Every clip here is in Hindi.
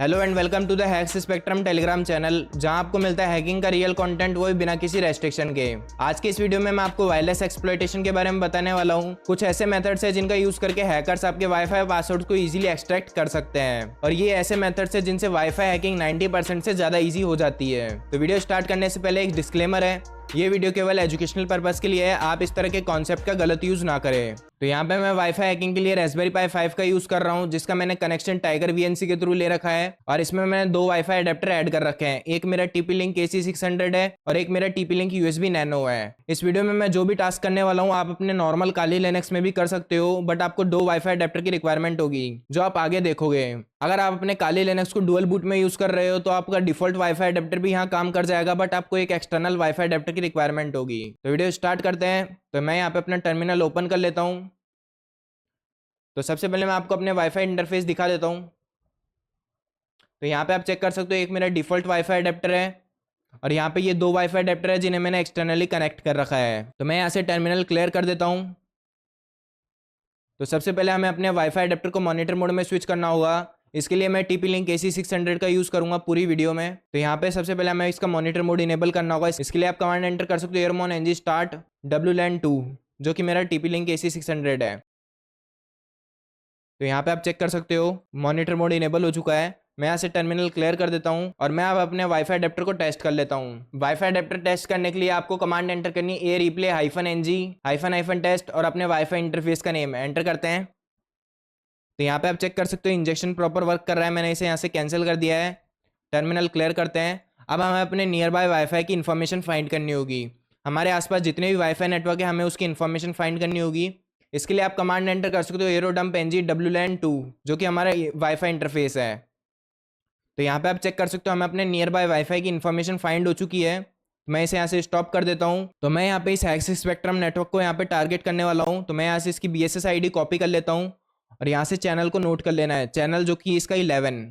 Hello and welcome to the Hacks Spectrum Telegram channel, जहां आपको मिलता है हैकिंग का रियल कंटेंट, वो भी बिना किसी रेस्ट्रिक्शन के। आज के इस वीडियो में मैं आपको वायरलेस एक्सप्लॉयटेशन के बारे में बताने वाला हूं। कुछ ऐसे मेथड्स हैं जिनका यूज करके हैकर्स आपके वाईफाई पासवर्ड को इजीली एक्सट्रैक्ट कर सकते हैं, और ये ऐसे मेथड्स हैं जिनसे वाईफाई हैकिंग 90% से ज्यादा ईजी हो जाती है। तो वीडियो स्टार्ट करने से पहले एक डिस्क्लेमर है, ये वीडियो केवल एजुकेशनल पर्पस के लिए है, आप इस तरह के कॉन्सेप्ट का गलत यूज ना करें। तो यहाँ पे मैं वाईफाई हैकिंग के लिए रास्पबेरी पाई 5 का यूज कर रहा हूँ, जिसका मैंने कनेक्शन टाइगर वीएनसी के थ्रू ले रखा है, और इसमें मैंने दो वाईफाई अडेप्टर ऐड कर रखे हैं। एक मेरा टीपी लिंक AC600 है और एक मेरा टीपी लिंक USB नैनो है। इस वीडियो में मैं जो भी टास्क करने वाला हूँ आप अपने नॉर्मल काली लिनक्स में भी कर सकते हो, बट आपको दो वाईफाई अडेप्टर की रिक्वायरमेंट होगी, जो आप आगे देखोगे। अगर आप अपने काली लिनक्स को डुअल बूट में यूज कर रहे हो तो आपका डिफॉल्ट वाईफाई अडेप्टर भी यहाँ काम कर जाएगा, बट आपको एक एक्सटर्नल वाईफाई अडेप्टर की रिक्वायरमेंट होगी। तो वीडियो स्टार्ट करते हैं। तो मैं यहाँ पे अपना टर्मिनल ओपन कर लेता हूँ। तो सबसे पहले मैं आपको अपने वाईफाई इंटरफेस दिखा देता हूँ। तो यहाँ पे आप चेक कर सकते हो, एक मेरा डिफॉल्ट वाईफाई अडेप्टर है और यहाँ पे ये दो वाईफाई अडेप्टर है जिन्हें मैंने एक्सटर्नली कनेक्ट कर रखा है। तो मैं यहाँ से टर्मिनल क्लियर कर देता हूँ। तो सबसे पहले हमें अपने वाईफाई अडेप्टर को मॉनिटर मोड में स्विच करना होगा। इसके लिए मैं टीपी लिंक AC600 का यूज करूंगा पूरी वीडियो में। तो यहाँ पे सबसे पहले हमें इसका मॉनिटर मोड इनेबल करना होगा। इसके लिए आप कमांड एंटर कर सकते हो एयरमोन ng start WLAN 2, जो कि मेरा टीपी लिंक AC600 है। तो यहाँ पे आप चेक कर सकते हो मॉनिटर मोड इनेबल हो चुका है। मैं यहाँ से टर्मिनल क्लियर कर देता हूँ और मैं अब अपने वाईफाई अडेप्टर को टेस्ट कर लेता हूँ। वाईफाई अडेप्टर टेस्ट करने के लिए आपको कमांड एंटर करनी है replay-ng -test और अपने वाईफाई इंटरफेस का नेम एंटर करते हैं। तो यहाँ पे आप चेक कर सकते हो इंजेक्शन प्रॉपर वर्क कर रहा है, मैंने इसे यहाँ से कैंसिल कर दिया है। टर्मिनल क्लियर करते हैं। अब हमें अपने नियर बाय वाईफाई की इन्फॉर्मेशन फाइंड करनी होगी। हमारे आसपास जितने भी वाईफाई नेटवर्क है हमें उसकी इन्फॉर्मेशन फाइंड करनी होगी। इसके लिए आप कमांड एंटर कर सकते हो एरोडम्प ng WLAN 2, जो कि हमारा वाईफाई इंटरफेस है। तो यहाँ पे आप चेक कर सकते हो हमें अपने नियर बाय वाईफाई की इन्फॉर्मेशन फाइंड हो चुकी है। मैं इसे यहाँ से स्टॉप कर देता हूँ। तो मैं यहाँ पे इस हैक्स स्पेक्ट्रम नेटवर्क को यहाँ पे टारगेट करने वाला हूँ। तो मैं यहाँ से इसकी BSS ID कॉपी कर लेता हूँ और यहाँ से चैनल को नोट कर लेना है, चैनल जो कि इसका 11।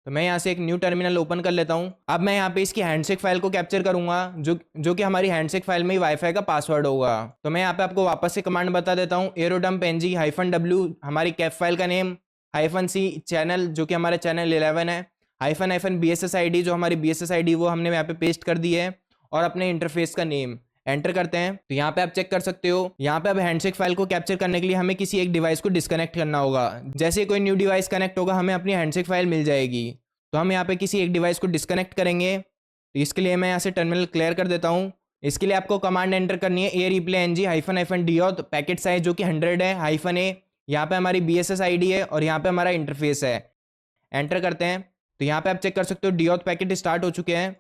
तो मैं यहाँ से एक न्यू टर्मिनल ओपन कर लेता हूँ। अब मैं यहाँ पे इसकी हैंडशेक फाइल को कैप्चर करूंगा, जो कि हमारी हैंडशेक फाइल में ही वाईफाई का पासवर्ड होगा। तो मैं यहाँ पे आपको वापस से कमांड बता देता हूँ एरोडम्प ng -w, हमारी कैप फाइल का नेम, -c चैनल जो कि हमारा चैनल 11 है, -BSS ID जो हमारी BSS ID वो हमने यहाँ पे पेस्ट कर दी है, और अपने इंटरफेस का नेम एंटर करते हैं। तो यहाँ पे आप चेक कर सकते हो, यहाँ पे अब हैंडशेक फाइल को कैप्चर करने के लिए हमें किसी एक डिवाइस को डिस्कनेक्ट करना होगा। जैसे कोई न्यू डिवाइस कनेक्ट होगा हमें अपनी हैंडशेक फाइल मिल जाएगी। तो हम यहाँ पे किसी एक डिवाइस को डिस्कनेक्ट करेंगे। तो इसके लिए मैं यहाँ से टर्मिनल क्लियर कर देता हूँ। इसके लिए आपको कमांड एंटर करनी है replay-ng -d पैकेट साइज जो कि 100 है -a, यहाँ पे हमारी BSS ID है और यहाँ पे हमारा इंटरफेस है, एंटर करते हैं। तो यहाँ पे आप चेक कर सकते हो डीऑथ पैकेट स्टार्ट हो चुके हैं।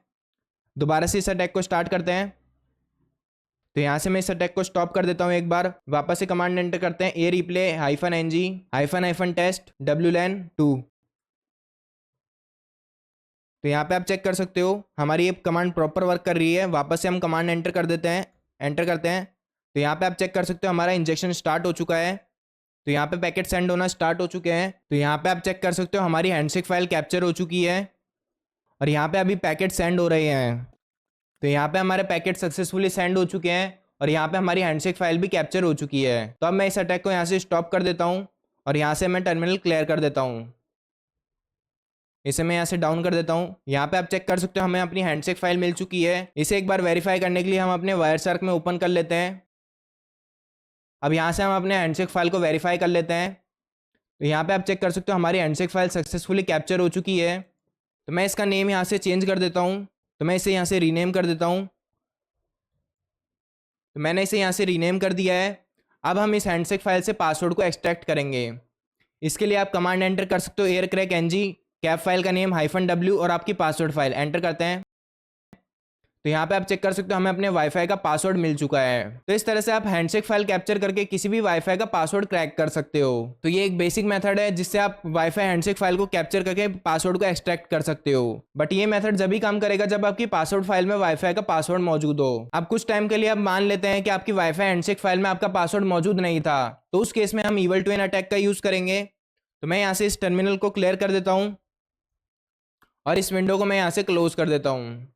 दोबारा से इस अटैक को स्टार्ट करते हैं। तो यहाँ से मैं इस अटैक को स्टॉप कर देता हूँ एक बार। वापस से कमांड एंटर करते हैं replay-ng -test WLAN 2। तो यहाँ पे आप चेक कर सकते हो हमारी ये कमांड प्रॉपर वर्क कर रही है। वापस से हम कमांड एंटर कर देते हैं, एंटर करते हैं। तो यहाँ पे आप चेक कर सकते हो हमारा इंजेक्शन स्टार्ट हो चुका है। तो यहाँ पे पैकेट सेंड होना स्टार्ट हो चुके हैं। तो यहाँ पे आप चेक कर सकते हो हमारी हैंडशेक फाइल कैप्चर हो चुकी है और यहाँ पे अभी पैकेट सेंड हो रहे हैं। तो यहाँ पे हमारे पैकेट सक्सेसफुली सेंड हो चुके हैं और यहाँ पे हमारी हैंडशेक फाइल भी कैप्चर हो चुकी है। तो अब मैं इस अटैक को यहाँ से स्टॉप कर देता हूँ और यहाँ से मैं टर्मिनल क्लियर कर देता हूँ। इसे मैं यहाँ से डाउन कर देता हूँ। यहाँ पे आप चेक कर सकते हो हमें अपनी हैंडशेक फाइल मिल चुकी है। इसे एक बार वेरीफाई करने के लिए हम अपने वायरशार्क में ओपन कर लेते हैं। अब यहाँ से हम अपने हैंडशेक फाइल को वेरीफाई कर लेते हैं। तो यहाँ पे आप चेक कर सकते हो हमारी हैंडशेक फाइल सक्सेसफुली कैप्चर हो चुकी है। तो मैं इसका नेम यहाँ से चेंज कर देता हूँ। तो मैं इसे यहाँ से रीनेम कर देता हूँ। तो मैंने इसे यहाँ से रीनेम कर दिया है। अब हम इस हैंडशेक फाइल से पासवर्ड को एक्सट्रैक्ट करेंगे। इसके लिए आप कमांड एंटर कर सकते हो aircrack-ng, कैप फाइल का नेम -w और आपकी पासवर्ड फाइल एंटर करते हैं। तो यहाँ पे आप चेक कर सकते हो हमें अपने वाईफाई का पासवर्ड मिल चुका है। तो इस तरह से आप हैंडशेक फाइल कैप्चर करके किसी भी वाईफाई का पासवर्ड क्रैक कर सकते हो। तो ये एक बेसिक मेथड है जिससे आप वाईफाई हैंडशेक फाइल को कैप्चर करके पासवर्ड को एक्सट्रैक्ट कर सकते हो। बट ये मेथड जब भी काम करेगा जब आपकी पासवर्ड फाइल में वाईफाई का पासवर्ड मौजूद हो। अब कुछ टाइम के लिए आप मान लेते हैं कि आपकी वाईफाई हैंडशेक फाइल में आपका पासवर्ड मौजूद नहीं था, तो उस केस में हम ईवल ट्विन अटैक का यूज करेंगे। तो मैं यहाँ से इस टर्मिनल को क्लियर कर देता हूँ और इस विंडो को मैं यहाँ से क्लोज कर देता हूँ।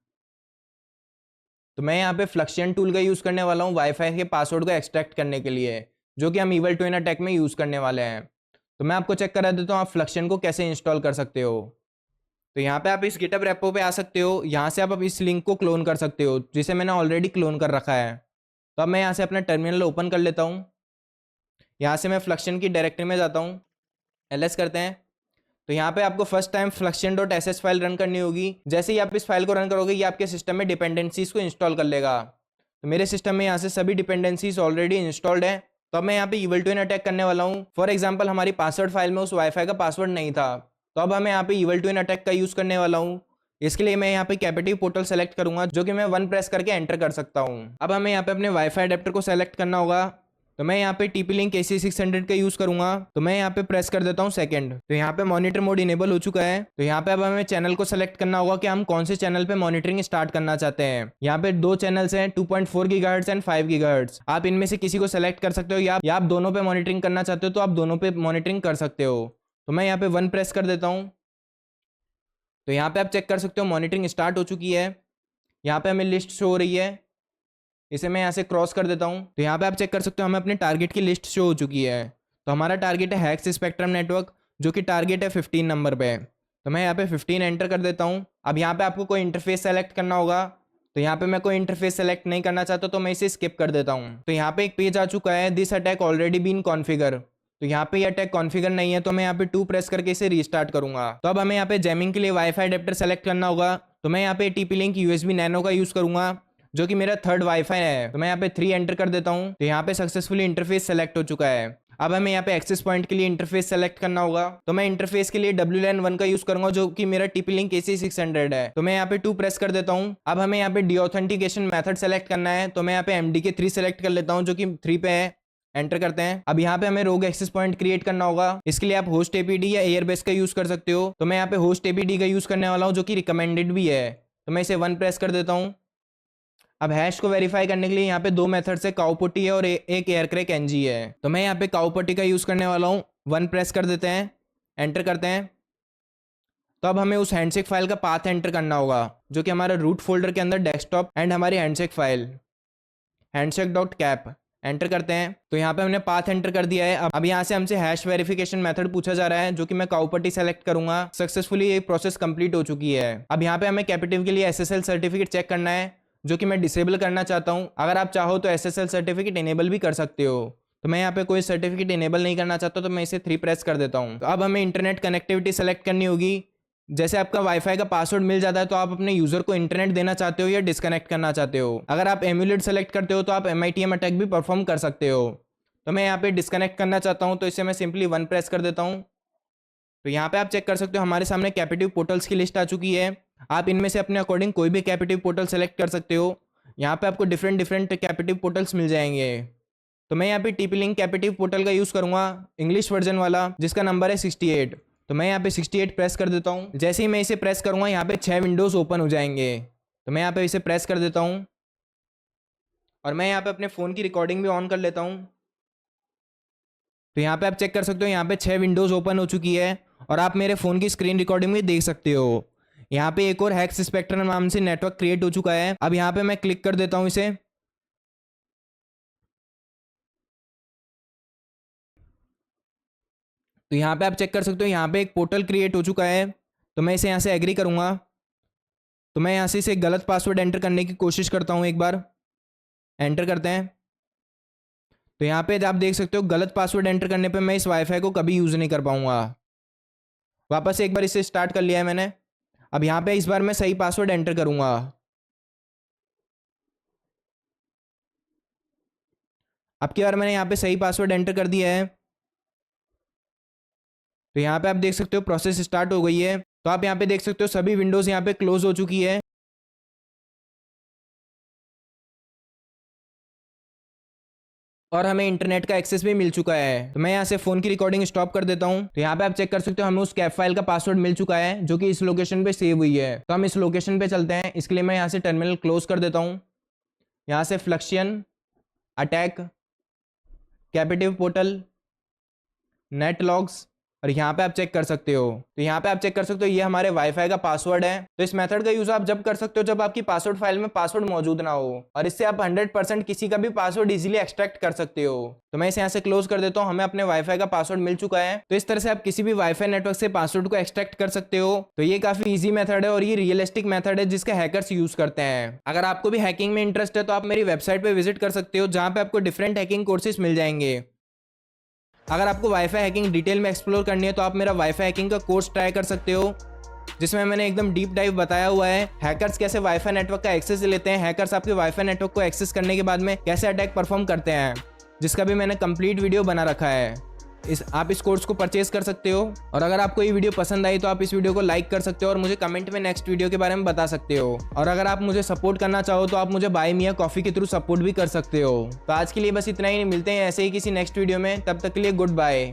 तो मैं यहाँ पे फ्लक्शियन टूल का यूज़ करने वाला हूँ वाईफाई के पासवर्ड को एक्सट्रैक्ट करने के लिए, जो कि हम ईवल ट्विन अटैक में यूज़ करने वाले हैं। तो मैं आपको चेक करा देता हूँ आप फ्लक्शन को कैसे इंस्टॉल कर सकते हो। तो यहाँ पे आप इस गिटहब रेपो पे आ सकते हो, यहाँ से आप इस लिंक को क्लोन कर सकते हो जिसे मैंने ऑलरेडी क्लोन कर रखा है। तो अब मैं यहाँ से अपना टर्मिनल ओपन कर लेता हूँ। यहाँ से मैं फ्लक्शन की डायरेक्टरी में जाता हूँ, ls करते हैं। तो यहाँ पे आपको first time fluxion.sh file run करनी होगी। जैसे ही आप इस फाइल को रन करोगे ये आपके सिस्टम में डिपेंडेंसीज को इंस्टॉल कर लेगा। तो मेरे सिस्टम में यहाँ से सभी डिपेंडेंसीज ऑलरेडी इंस्टॉल्ड है। तो अब मैं यहाँ पे इवल टू इन अटैक करने वाला हूँ। फॉर एग्जाम्पल हमारी पासवर्ड फाइल में उस वाईफाई का पासवर्ड नहीं था, तो अब हमें यहाँ पे इवल टू इन अटैक का यूज करने वाला हूँ। इसके लिए मैं यहाँ पे कैपेटिव पोर्टल सेलेक्ट करूंगा, जो कि मैं 1 प्रेस करके एंटर कर सकता हूँ। अब हमें यहाँ पे अपने वाईफाई अडेप्टर को सेलेक्ट करना होगा। तो मैं यहाँ पे TP-Link AC600 का यूज करूंगा। तो मैं यहाँ पे प्रेस कर देता हूँ सेकंड। तो यहाँ पे मॉनिटर मोड इनेबल हो चुका है। तो यहाँ पे अब हमें चैनल को सेलेक्ट करना होगा कि हम कौन से चैनल पे मॉनिटरिंग स्टार्ट करना चाहते हैं। यहाँ पे 2 चैनल्स हैं, 2.4 GHz एंड 5 GHz। आप इनमें से किसी को सेलेक्ट कर सकते हो, या आप दोनों पे मॉनिटरिंग करना चाहते हो तो आप दोनों पे मॉनिटरिंग कर सकते हो। तो मैं यहाँ पे 1 प्रेस कर देता हूँ। तो यहाँ पे आप चेक कर सकते हो मॉनिटरिंग स्टार्ट हो चुकी है। यहाँ पे हमें लिस्ट शो हो रही है, इसे मैं यहाँ से क्रॉस कर देता हूँ। तो यहाँ पे आप चेक कर सकते हो हमें अपने टारगेट की लिस्ट शो हो चुकी है। तो हमारा टारगेट है हैक्स स्पेक्ट्रम नेटवर्क, जो कि टारगेट है 15 नंबर पे। तो मैं यहाँ पे 15 एंटर कर देता हूँ। अब यहाँ पे आपको कोई इंटरफेस सेलेक्ट करना होगा। तो यहाँ पे मैं कोई इंटरफेस सेलेक्ट नहीं करना चाहता, तो मैं इसे स्किप कर देता हूँ। तो यहाँ पे एक पेज आ चुका है, this attack already been configure. तो यहाँ पे ये अटैक कॉन्फ़िगर नहीं है, तो मैं यहाँ पे 2 प्रेस करके इसे रीस्टार्ट करूंगा। तो अब हमें यहाँ पे जैमिंग के लिए वाईफाई अडेप्टर सेलेक्ट करना होगा। तो मैं यहाँ पे TP-Link USB नैनो का यूज करूंगा, जो कि मेरा 3rd वाईफाई है। तो मैं यहाँ पे 3 एंटर कर देता हूँ। तो यहाँ पे सक्सेसफुली इंटरफेस सेलेक्ट हो चुका है। अब हमें यहाँ पे एक्सेस पॉइंट के लिए इंटरफेस सेलेक्ट करना होगा। तो मैं इंटरफेस के लिए WLAN 1 का यूज करूंगा, जो कि मेरा TP-Link AC600 है। तो मैं यहाँ पे 2 प्रेस कर देता हूँ। अब हमें यहाँ पे डीऑथेंटिकेशन मेथड सेलेक्ट करना है। तो मैं यहाँ पे MDK3 सेलेक्ट कर लेता हूँ, जो कि 3 पे है। एंटर करते हैं। अब यहाँ पे हमें रोग एक्सेस पॉइंट क्रिएट करना होगा। इसके लिए आप होस्ट APD या एयरबेस का यूज कर सकते हो। तो मैं यहाँ पे होस्ट APD का यूज करने वाला हूँ, जो कि रिकमेंडेड भी है। तो मैं इसे 1 प्रेस कर देता हूँ। अब हैश को वेरीफाई करने के लिए यहाँ पे 2 मेथड्स है, काउपटी है और एक एयरक्रैक NG है। तो मैं यहाँ पे काउपटी का यूज करने वाला हूँ। 1 प्रेस कर देते हैं, एंटर करते हैं। तो अब हमें उस हैंडशेक फाइल का पाथ एंटर करना होगा, जो कि हमारा रूट फोल्डर के अंदर डेस्कटॉप एंड हमारी हैंडशेक फाइल handshake.cap एंटर करते हैं। तो यहाँ पे हमने पाथ एंटर कर दिया है। अब यहाँ से हमसे हैश वेरिफिकेशन मेथड पूछा जा रहा है, जो कि मैं काउपटी सेलेक्ट करूंगा। सक्सेसफुली ये प्रोसेस कंप्लीट हो चुकी है। अब यहाँ पे हमें कैपिटिव के लिए SSL सर्टिफिकेट चेक करना है, जो कि मैं डिसेबल करना चाहता हूँ। अगर आप चाहो तो SSL सर्टिफिकेट इनेबल भी कर सकते हो। तो मैं यहाँ पे कोई सर्टिफिकेट इनेबल नहीं करना चाहता, तो मैं इसे 3 प्रेस कर देता हूँ। तो अब हमें इंटरनेट कनेक्टिविटी सेलेक्ट करनी होगी। जैसे आपका वाईफाई का पासवर्ड मिल जाता है, तो आप अपने यूजर को इंटरनेट देना चाहते हो या डिस्कनेक्ट करना चाहते हो। अगर आप एम्यूलेट सेलेक्ट करते हो तो आप MITM अटैक भी परफॉर्म कर सकते हो। तो मैं यहाँ पे डिस्कनेक्ट करना चाहता हूँ, तो इसे मैं सिंपली 1 प्रेस कर देता हूँ। तो यहाँ पे आप चेक कर सकते हो हमारे सामने कैपेटिव पोर्टल्स की लिस्ट आ चुकी है। आप इनमें से अपने अकॉर्डिंग कोई भी कैपेटिव पोर्टल सेलेक्ट कर सकते हो। यहाँ पे आपको डिफरेंट कैपेटिव पोर्टल्स मिल जाएंगे। तो मैं यहाँ पे TP-Link कैपेटिव पोर्टल का यूज करूंगा, इंग्लिश वर्जन वाला, जिसका नंबर है 68। तो मैं यहाँ पे 68 प्रेस कर देता हूँ। जैसे ही मैं इसे प्रेस करूंगा यहाँ पे 6 विंडोज ओपन हो जाएंगे। तो मैं यहाँ पे इसे प्रेस कर देता हूँ और मैं यहाँ पे अपने फ़ोन की रिकॉर्डिंग भी ऑन कर लेता हूँ। तो यहाँ पे आप चेक कर सकते हो यहाँ पे 6 विंडोज ओपन हो चुकी है और आप मेरे फ़ोन की स्क्रीन रिकॉर्डिंग भी देख सकते हो। यहाँ पे एक और हैक्स स्पेक्ट्रम नाम से नेटवर्क क्रिएट हो चुका है। अब यहाँ पे मैं क्लिक कर देता हूँ इसे। तो यहाँ पे आप चेक कर सकते हो यहाँ पे एक पोर्टल क्रिएट हो चुका है। तो मैं इसे यहाँ से एग्री करूँगा। तो मैं यहाँ से इसे गलत पासवर्ड एंटर करने की कोशिश करता हूँ, एक बार एंटर करते हैं। तो यहाँ पे आप देख सकते हो गलत पासवर्ड एंटर करने पे मैं इस वाईफाई को कभी यूज़ नहीं कर पाऊँगा। वापस से एक बार इसे स्टार्ट कर लिया है मैंने। अब यहाँ पे इस बार मैं सही पासवर्ड एंटर करूँगा। अब की बार मैंने यहाँ पे सही पासवर्ड एंटर कर दिया है। तो यहाँ पे आप देख सकते हो प्रोसेस स्टार्ट हो गई है। तो आप यहाँ पे देख सकते हो सभी विंडोज यहाँ पे क्लोज हो चुकी है। और हमें इंटरनेट का एक्सेस भी मिल चुका है। तो मैं यहाँ से फ़ोन की रिकॉर्डिंग स्टॉप कर देता हूँ। तो यहाँ पे आप चेक कर सकते हो हमें उस कैप फाइल का पासवर्ड मिल चुका है, जो कि इस लोकेशन पे सेव हुई है। तो हम इस लोकेशन पे चलते हैं। इसके लिए मैं यहाँ से टर्मिनल क्लोज कर देता हूँ। यहाँ से फ्लक्शियन attack captive portal net logs और यहाँ पे आप चेक कर सकते हो। तो यहाँ पे आप चेक कर सकते हो ये हमारे वाईफाई का पासवर्ड है। तो इस मेथड का यूज आप जब कर सकते हो जब आपकी पासवर्ड फाइल में पासवर्ड मौजूद ना हो, और इससे आप 100% किसी का भी पासवर्ड इजीली एक्सट्रैक्ट कर सकते हो। तो मैं इसे यहाँ से क्लोज कर देता हूँ। हमें अपने वाईफाई का पासवर्ड मिल चुका है। तो इस तरह से आप किसी भी वाईफाई नेटवर्क से पासवर्ड को एक्सट्रैक्ट कर सकते हो। तो ये काफी इजी मेथड है और ये रियलिस्टिक मेथड है जिसका हैकर्स यूज करते हैं। अगर आपको भी हैकिंग में इंटरेस्ट है तो आप मेरी वेबसाइट पे विजिट कर सकते हो, जहाँ पे आपको डिफरेंट हैकिंग कोर्सेज मिल जाएंगे। अगर आपको वाईफाई हैकिंग डिटेल में एक्सप्लोर करनी है तो आप मेरा वाईफाई हैकिंग का कोर्स ट्राई कर सकते हो, जिसमें मैंने एकदम डीप डाइव बताया हुआ है हैकर्स कैसे वाईफाई नेटवर्क का एक्सेस लेते हैं, हैकर्स आपके वाईफाई नेटवर्क को एक्सेस करने के बाद में कैसे अटैक परफॉर्म करते हैं, जिसका भी मैंने कंप्लीट वीडियो बना रखा है। आप इस कोर्स को परचेज कर सकते हो। और अगर आपको ये वीडियो पसंद आई तो आप इस वीडियो को लाइक कर सकते हो और मुझे कमेंट में नेक्स्ट वीडियो के बारे में बता सकते हो। और अगर आप मुझे सपोर्ट करना चाहो तो आप मुझे बाय मी या कॉफी के थ्रू सपोर्ट भी कर सकते हो। तो आज के लिए बस इतना ही, मिलते हैं ऐसे ही किसी नेक्स्ट वीडियो में। तब तक के लिए गुड बाय।